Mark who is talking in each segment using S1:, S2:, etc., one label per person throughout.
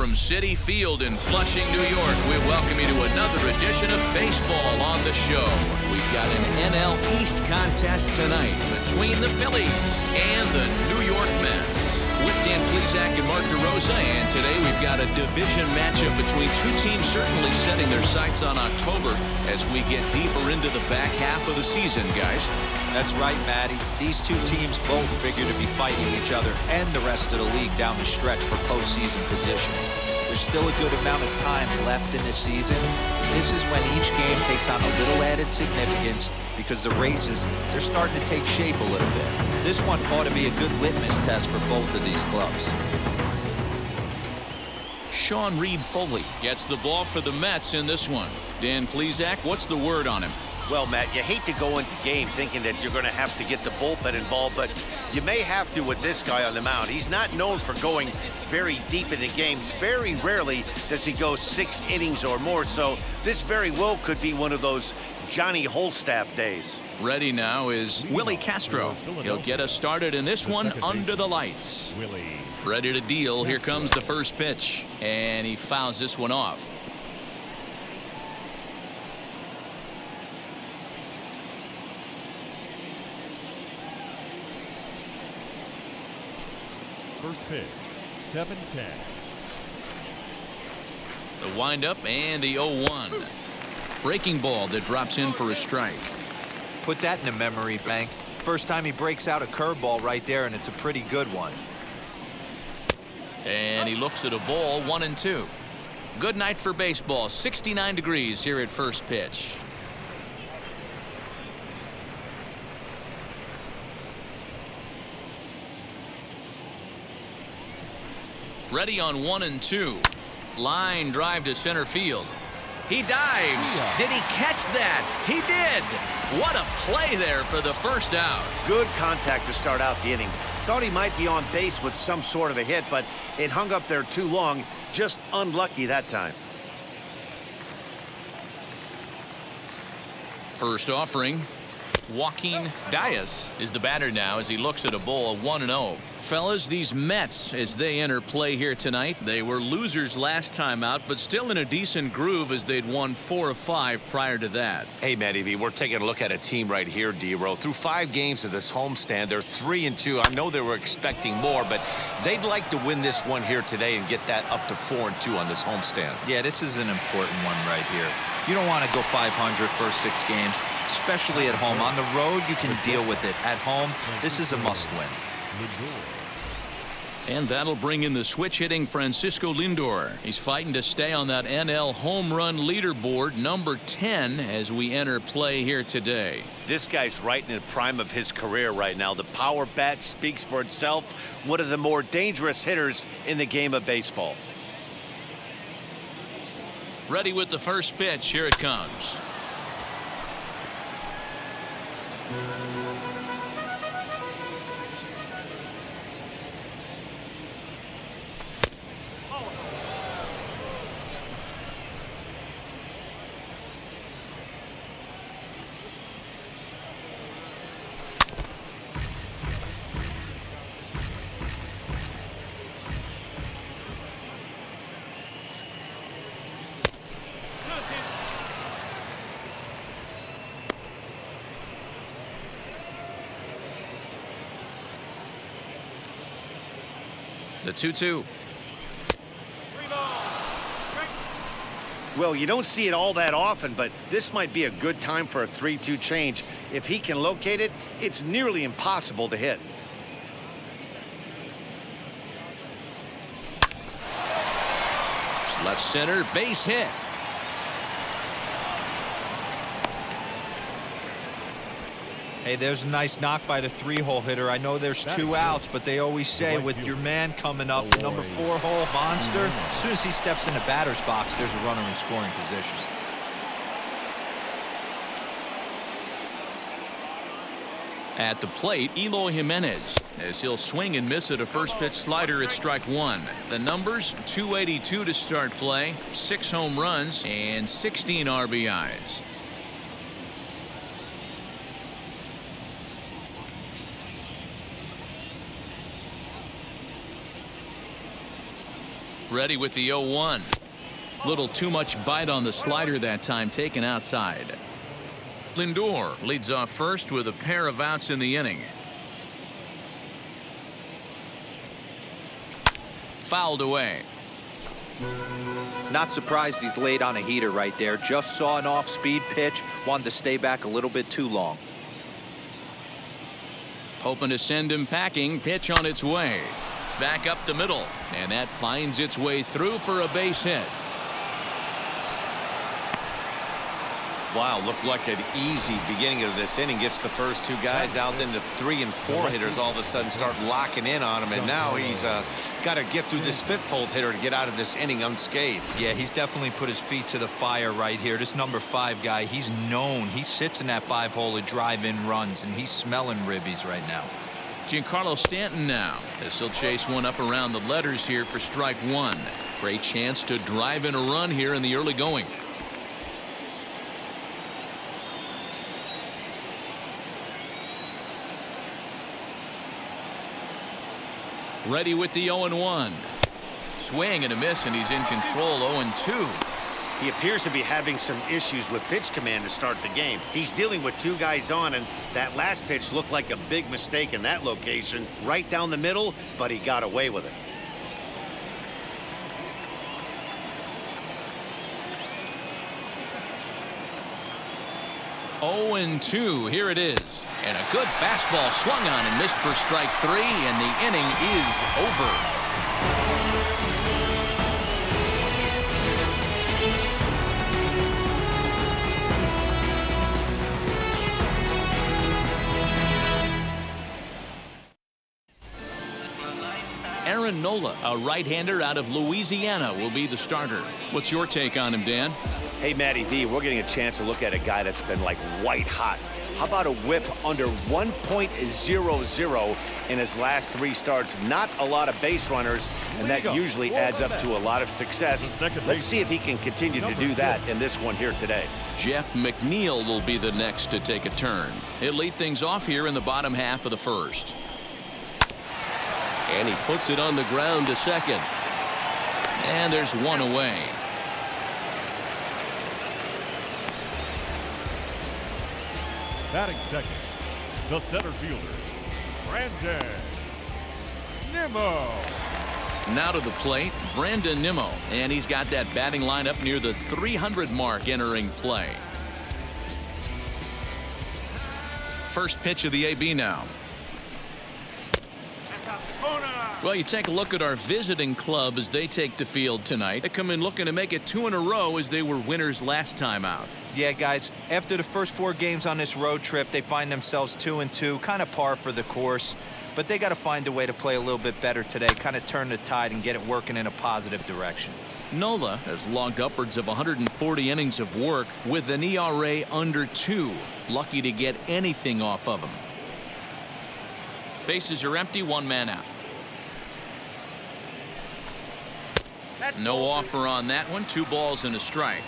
S1: from Citi Field in Flushing, New York, we welcome you to another edition of Baseball on the Show. We've got an NL East contest tonight between the Phillies and the New York Mets. With Dan Plesac and Mark DeRosa, and today we've got a division matchup between two teams certainly setting their sights on October as we get deeper into the back half of the season, guys.
S2: That's right, Matty. These two teams both figure to be fighting each other and the rest of the league down the stretch for postseason positioning. There's still a good amount of time left in this season. This is when each game takes on a little added significance because the races, they're starting to take shape a little bit. This one ought to be a good litmus test for both of these clubs.
S1: Sean Reed Foley gets the ball for the Mets in this one. Dan Plesac, what's the word on him?
S3: Well, Matt, you hate to go into game thinking that you're going to have to get the bullpen involved, but you may have to with this guy on the mound. He's not known for going very deep in the games. Very rarely does he go 6 innings or more, so this very well could be one of those Johnny Holstaff days.
S1: Ready now is Willie Castro. He'll get us started in this one under the lights. Ready to deal. Here comes the first pitch, and he fouls this one off.
S4: First pitch, 7-10.
S1: The windup and the 0-1. Breaking ball that drops in for a strike.
S2: Put that in a memory bank. First time he breaks out a curveball right there, and it's a pretty good one.
S1: And he looks at a ball, 1-2. Good night for baseball. 69 degrees here at first pitch. Ready on 1-2. Line drive to center field. He dives. Did he catch that? He did. What a play there for the first out.
S3: Good contact to start out the inning. Thought he might be on base with some sort of a hit, but it hung up there too long. Just unlucky that time.
S1: First offering. Joaquin Diaz is the batter now as he looks at a ball, 1-0. Fellas, these Mets, as they enter play here tonight, they were losers last time out, but still in a decent groove as they'd won 4 of 5 prior to that.
S5: Hey, Matty V, we're taking a look at a team right here, D-Row. Through 5 games of this homestand, they're 3-2. I know they were expecting more, but they'd like to win this one here today and get that up to 4-2 on this homestand.
S2: Yeah, this is an important one right here. You don't want to go 500 first 6 games, especially at home. On the road, you can deal with it. At home, this is a must-win.
S1: And that'll bring in the switch-hitting Francisco Lindor. He's fighting to stay on that NL home run leaderboard, number 10, as we enter play here today.
S3: This guy's right in the prime of his career right now. The power bat speaks for itself. One of the more dangerous hitters in the game of baseball.
S1: Ready with the first pitch. Here it comes. The 2-2.
S3: Well, you don't see it all that often, but this might be a good time for a 3-2 change. If he can locate it, it's nearly impossible to hit.
S1: Left center, base hit.
S2: Hey, there's a nice knock by the 3-hole hitter. I know there's 2 outs, but they always say with your man coming up, the number 4-hole monster, as soon as he steps in the batter's box, there's a runner in scoring position.
S1: At the plate, Eloy Jimenez, as he'll swing and miss at a first pitch slider at strike 1. The numbers, 282 to start play, 6 home runs, and 16 RBIs. Ready with the 0-1. Little too much bite on the slider that time, taken outside. Lindor leads off first with a pair of outs in the inning. Fouled away.
S2: Not surprised he's laid on a heater right there. Just saw an off-speed pitch. Wanted to stay back a little bit too long.
S1: Hoping to send him packing. Pitch on its way. Back up the middle. And that finds its way through for a base hit.
S5: Wow, looked like an easy beginning of this inning. Gets the first two guys out, then the 3 and 4 hitters all of a sudden start locking in on him, and now he's got to get through this 5th hole hitter to get out of this inning unscathed.
S2: Yeah, he's definitely put his feet to the fire right here. This number 5 guy, he's known. He sits in that 5-hole to drive in runs, and he's smelling ribbies right now.
S1: Giancarlo Stanton now, as he'll chase one up around the letters here for strike 1. Great chance to drive in a run here in the early going. Ready with the 0-1. Swing and a miss, and he's in control. 0-2.
S3: He appears to be having some issues with pitch command to start the game. He's dealing with 2 guys on, and that last pitch looked like a big mistake in that location. Right down the middle, but he got away with it.
S1: Oh-2. Here it is. And a good fastball swung on and missed for strike 3, and the inning is over. Aaron Nola, a right-hander out of Louisiana, will be the starter. What's your take on him, Dan?
S3: Hey, Matty V, we're getting a chance to look at a guy that's been like white hot. How about a whip under 1.00 in his last 3 starts? Not a lot of base runners, and that usually adds up to a lot of success. Let's see if he can continue to do that in this one here today.
S1: Jeff McNeil will be the next to take a turn. He'll lead things off here in the bottom half of the first. And he puts it on the ground to second. And there's one away.
S4: Batting second, the center fielder, Brandon Nimmo.
S1: Now to the plate, Brandon Nimmo. And he's got that batting lineup near the 300 mark entering play. First pitch of the AB now. Well, you take a look at our visiting club as they take the field tonight. They come in looking to make it 2 in a row as they were winners last time out.
S2: Yeah, guys, after the first 4 games on this road trip, they find themselves 2-2, kind of par for the course. But they got to find a way to play a little bit better today, kind of turn the tide and get it working in a positive direction.
S1: Nola has logged upwards of 140 innings of work with an ERA under 2. Lucky to get anything off of him. Bases are empty, 1 man out. No offer on that one. 2 balls and a strike.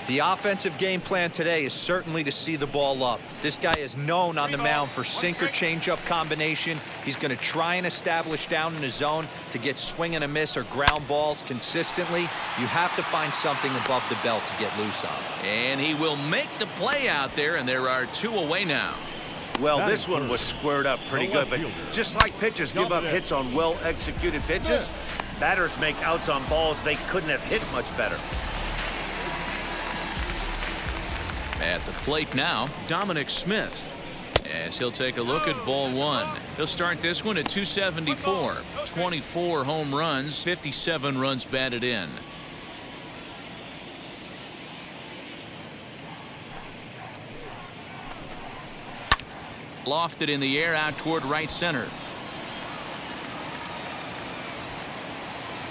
S2: The offensive game plan today is certainly to see the ball up. This guy is known on the mound for sinker changeup combination. He's going to try and establish down in the zone to get swing and a miss or ground balls consistently. You have to find something above the belt to get loose on.
S1: And he will make the play out there, and there are 2 away now.
S3: Well, this one was squared up pretty good, but just like pitchers give up hits on well-executed pitches, batters make outs on balls they couldn't have hit much better.
S1: At the plate now, Dominic Smith. As he'll take a look at ball 1. He'll start this one at 274. 24 home runs, 57 runs batted in. Lofted in the air out toward right center.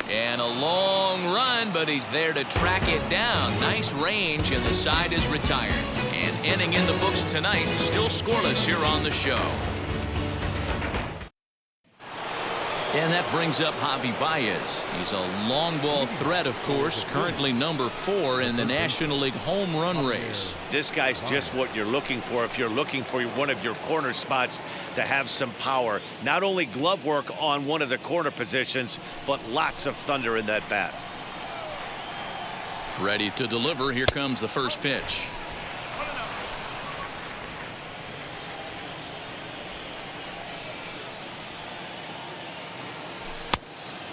S1: And a long run, but he's there to track it down. Nice range, and the side is retired. An inning in the books tonight, still scoreless here on the show. And that brings up Javi Baez. He's a long ball threat, of course, currently number 4 in the National League home run race.
S3: This guy's just what you're looking for if you're looking for one of your corner spots to have some power. Not only glove work on one of the corner positions, but lots of thunder in that bat.
S1: Ready to deliver. Here comes the first pitch.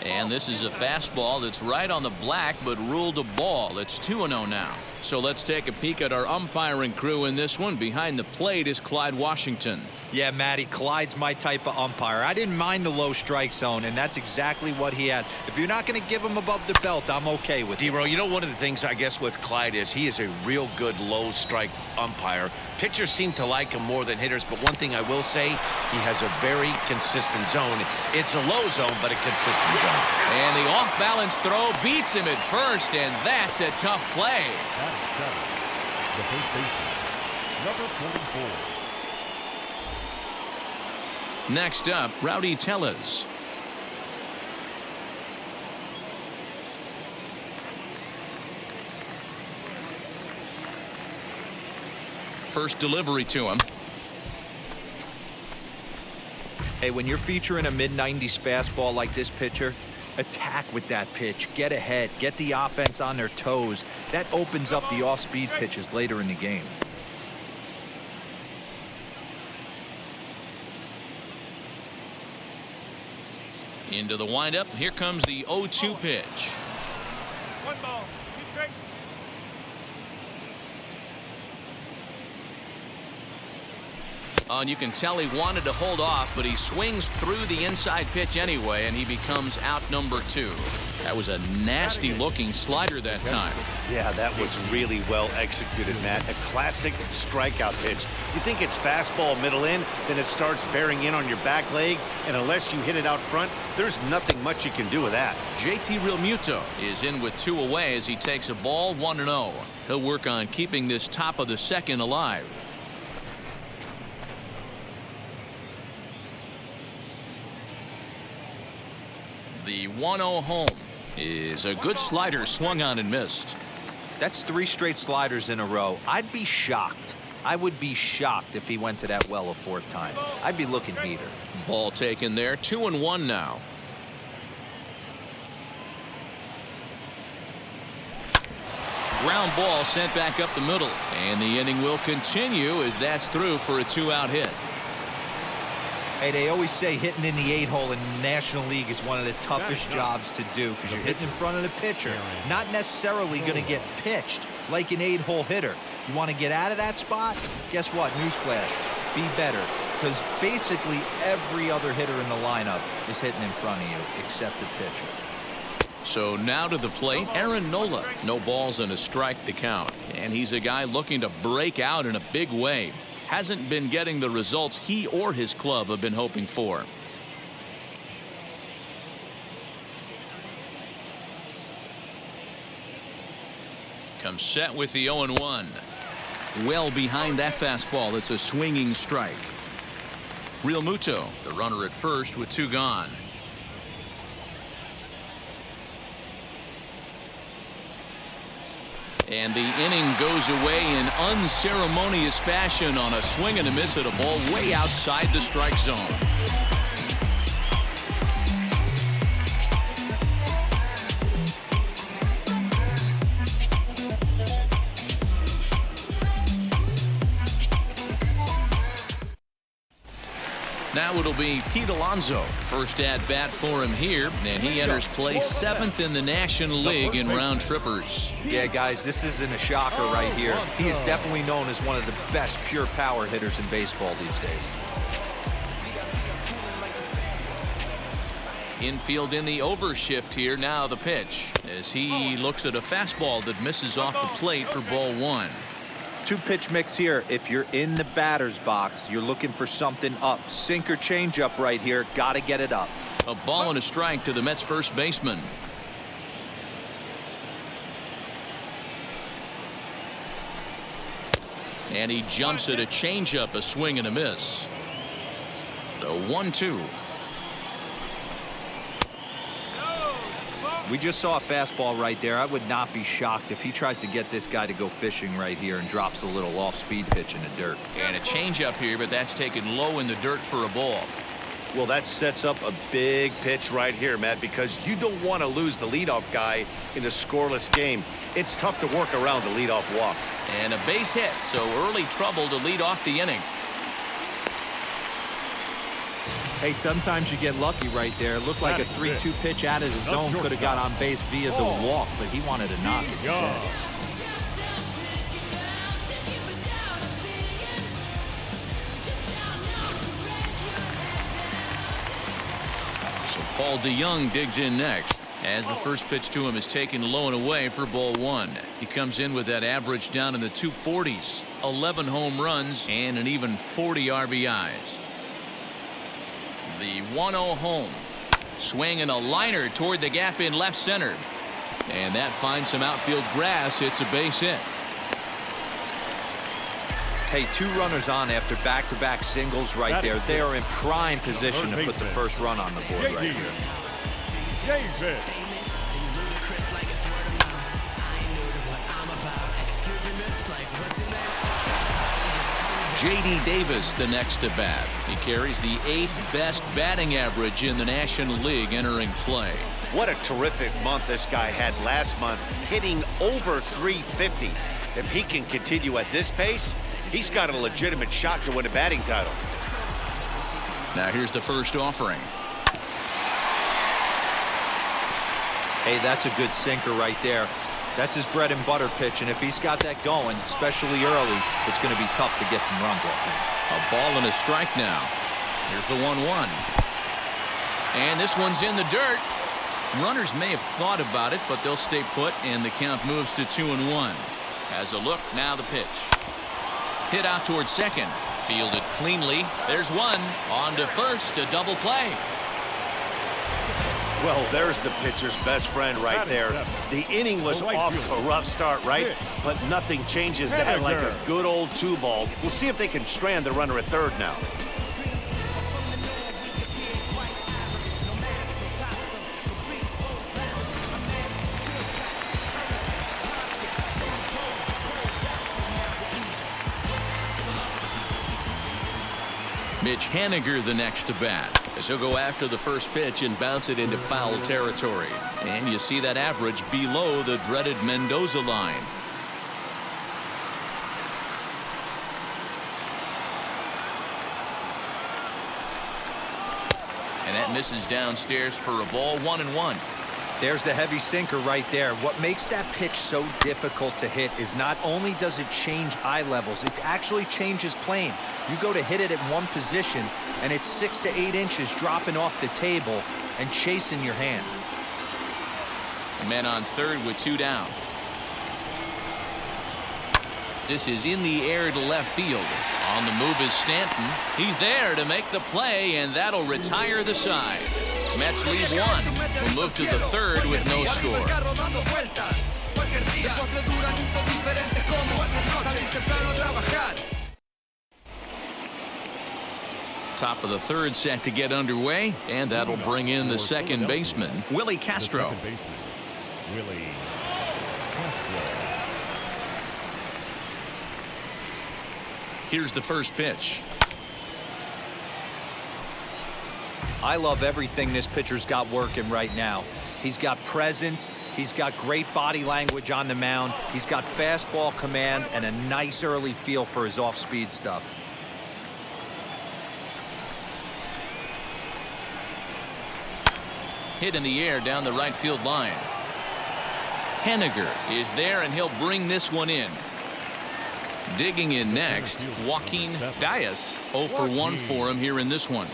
S1: And this is a fastball that's right on the black, but ruled a ball. It's 2-0 now. So let's take a peek at our umpiring crew in this one. Behind the plate is Clyde Washington.
S2: Yeah, Matty, Clyde's my type of umpire. I didn't mind the low strike zone, and that's exactly what he has. If you're not going to give him above the belt, I'm okay with it.
S5: D-Row, you know, one of the things I guess with Clyde is he is a real good low strike umpire. Pitchers seem to like him more than hitters, but one thing I will say, he has a very consistent zone. It's a low zone, but a consistent zone.
S1: And the off-balance throw beats him at first, and that's a tough play.
S4: The first baseman, number 44.
S1: Next up, Rowdy Tellez. First delivery to him.
S2: Hey, when you're featuring a mid-90s fastball like this pitcher, attack with that pitch. Get ahead. Get the offense on their toes. That opens up the off-speed pitches later in the game.
S1: Into the windup. Here comes the 0-2 pitch.
S4: 1 ball, 2 strikes.
S1: And you can tell he wanted to hold off, but he swings through the inside pitch anyway, and he becomes out number 2. That was a nasty looking slider that time.
S3: Yeah, that was really well executed, Matt. A classic strikeout pitch. You think it's fastball middle in, then it starts bearing in on your back leg, and unless you hit it out front, there's nothing much you can do with that.
S1: JT Realmuto is in with 2 away as he takes a ball 1-0. He'll work on keeping this top of the second alive. The 1-0 home is a good slider swung on and missed.
S2: That's 3 straight sliders in a row. I'd be shocked. I would be shocked if he went to that well a 4th time. I'd be looking heater.
S1: Ball taken there. 2-1 now. Ground ball sent back up the middle, and the inning will continue as that's through for a 2-out hit.
S2: Hey, they always say hitting in the 8-hole in the National League is one of the toughest jobs to do because you're hitting in front of the pitcher, not necessarily going to get pitched like an 8-hole hitter. You want to get out of that spot? Guess what? Newsflash. Be better, because basically every other hitter in the lineup is hitting in front of you except the pitcher.
S1: So now to the plate, Aaron Nola. No balls and a strike to count. And he's a guy looking to break out in a big way. Hasn't been getting the results he or his club have been hoping for. Comes set with the 0-1. Well behind that fastball. It's a swinging strike. Realmuto, the runner at first with 2 gone. And the inning goes away in unceremonious fashion on a swing and a miss at a ball way outside the strike zone. Now it'll be Pete Alonso. First at bat for him here, and he enters play 7th in the National League in round trippers.
S2: Yeah, guys, this isn't a shocker right here. He is definitely known as one of the best pure power hitters in baseball these days.
S1: Infield in the overshift here. Now the pitch as he looks at a fastball that misses off the plate for ball 1.
S2: 2-pitch mix here. If you're in the batter's box, you're looking for something up. Sinker changeup right here. Got to get it up.
S1: A ball and a strike to the Mets first baseman. And he jumps at a changeup, a swing and a miss. The 1-2.
S2: We just saw a fastball right there. I would not be shocked if he tries to get this guy to go fishing right here and drops a little off-speed pitch in the dirt.
S1: And a changeup here, but that's taken low in the dirt for a ball.
S3: Well, that sets up a big pitch right here, Matt, because you don't want to lose the leadoff guy in a scoreless game. It's tough to work around the leadoff walk.
S1: And a base hit, so early trouble to lead off the inning.
S2: Hey, sometimes you get lucky right there. It looked like a 3-2 pitch out of the zone. Could have got on base via the walk, but he wanted a knock instead.
S1: So Paul DeYoung digs in next as the first pitch to him is taken low and away for ball one. He comes in with that average down in the 240s, 11 home runs and an even 40 RBIs. The 1-0 home. Swing and a liner toward the gap in left center. And that finds some outfield grass. It's a base hit.
S2: Hey, 2 runners on after back-to-back singles right there. They are in prime position to put the first run on the board right here.
S4: Xxviii.
S1: J.D. Davis the next to bat. He carries the 8th best batting average in the National League entering play.
S3: What a terrific month this guy had last month, hitting over 350. If he can continue at this pace, he's got a legitimate shot to win a batting title.
S1: Now here's the first offering.
S2: Hey, that's a good sinker right there. That's his bread and butter pitch, and if he's got that going, especially early, it's going to be tough to get some runs off him.
S1: A ball and a strike now. Here's the 1-1. And this one's in the dirt. Runners may have thought about it, but they'll stay put, and the count moves to 2-1. As a look, now the pitch. Hit out towards second. Fielded cleanly. There's one. On to first, a double play.
S3: Well, there's the pitcher's best friend right there. The inning was off to a rough start, right? But nothing changes that like a good old 2-ball. We'll see if they can strand the runner at third now.
S1: Mitch Haniger the next to bat. As he'll go after the first pitch and bounce it into foul territory. And you see that average below the dreaded Mendoza line. And that misses downstairs for a ball, 1-1.
S2: There's the heavy sinker right there. What makes that pitch so difficult to hit is not only does it change eye levels, it actually changes plane. You go to hit it at one position, and it's 6 to 8 inches dropping off the table and chasing your hands.
S1: Men on third with 2 down. This is in the air to left field. On the move is Stanton. He's there to make the play, and that'll retire the side. Mets lead 1. We'll move to the third with no score. Top of the third set to get underway, and that'll bring in the second baseman, Willie Castro.
S4: Willie Castro.
S1: Here's the first pitch.
S2: I love everything this pitcher's got working right now. He's got presence. He's got great body language on the mound. He's got fastball command and a nice early feel for his off-speed stuff.
S1: Hit in the air down the right field line. Haniger is there, and he'll bring this one in. Digging in next, Joaquin Diaz. 0 for 1 for him here in this one.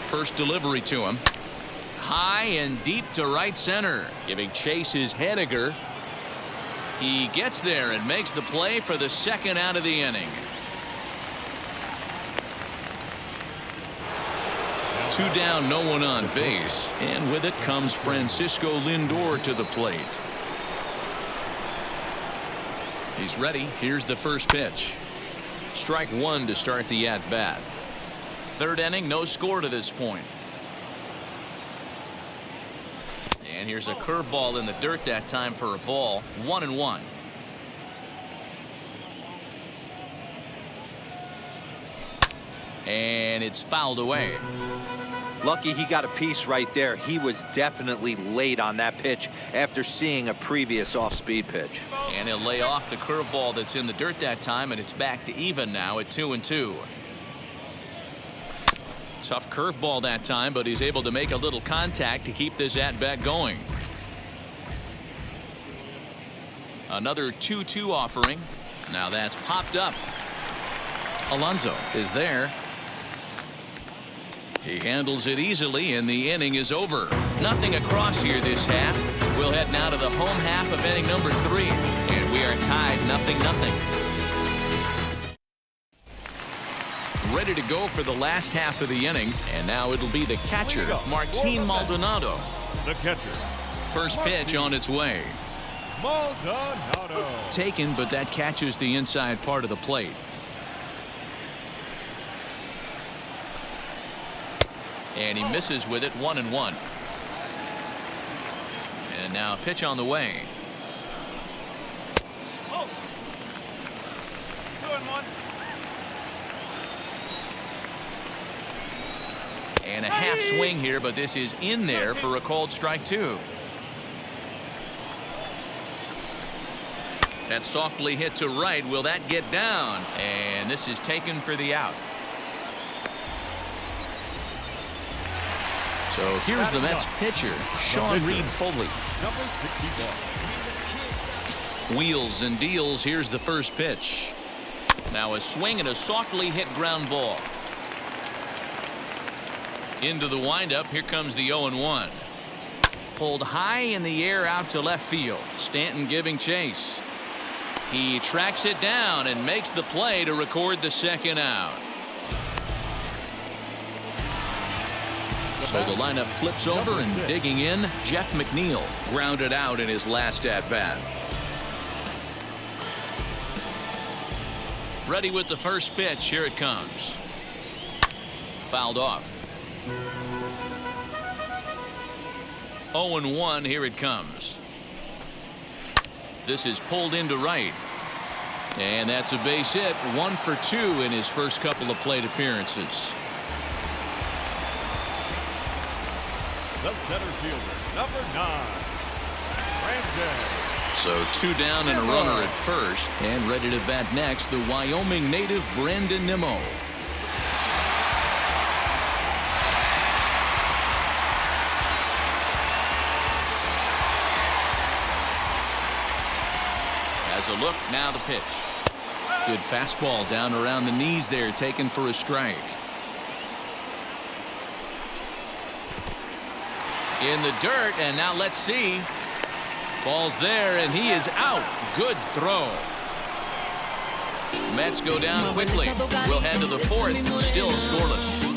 S1: First delivery to him. High and deep to right center. Giving chase is Haniger. He gets there and makes the play for the second out of the inning. 2 down, no one on base. And with it comes Francisco Lindor to the plate. He's ready. Here's the first pitch. Strike 1 to start the at-bat. Third inning, no score to this point. And here's a curveball in the dirt that time for a ball. 1-1. And it's fouled away.
S2: Lucky he got a piece right there. He was definitely late on that pitch after seeing a previous off-speed pitch.
S1: And he'll lay off the curveball that's in the dirt that time, and it's back to even now at 2-2. Tough curveball that time, but he's able to make a little contact to keep this at-bat going. Another 2-2 offering. Now that's popped up. Alonso is there. He handles it easily, and the inning is over. Nothing across here this half. We'll head now to the home half of inning number 3, and we are tied 0-0. Ready to go for the last half of the inning, and now it'll be the catcher, Martin Maldonado.
S4: The catcher.
S1: First pitch on its way.
S4: Maldonado.
S1: Taken, but that catches the inside part of the plate. And he misses with it. 1-1. And now a pitch on the way.
S4: Oh. 2-1.
S1: And a half swing here, but this is in there for a called strike 2. That's softly hit to right. Will that get down? And this is taken for the out. So here's the Mets pitcher, Sean Reed Foley.
S4: Number 61.
S1: Wheels and deals. Here's the first pitch. Now a swing and a softly hit ground ball. Into the windup. Here comes the 0-1. Pulled high in the air out to left field. Stanton giving chase. He tracks it down and makes the play to record the second out. So the lineup flips over, and digging in, Jeff McNeil grounded out in his last at-bat. Ready with the first pitch. Here it comes. Fouled off. 0-1. Here it comes. This is pulled into right. And that's a base hit. 1 for 2 in his first couple of plate appearances.
S4: The center fielder, number 9, Brandon.
S1: So 2 down and a runner at first, and ready to bat next, the Wyoming native Brandon Nimmo. As a look, now the pitch. Good fastball down around the knees there, taken for a strike. In the dirt, and now let's see. Ball's there, and he is out. Good throw. Mets go down quickly. We'll head to the 4th, still scoreless.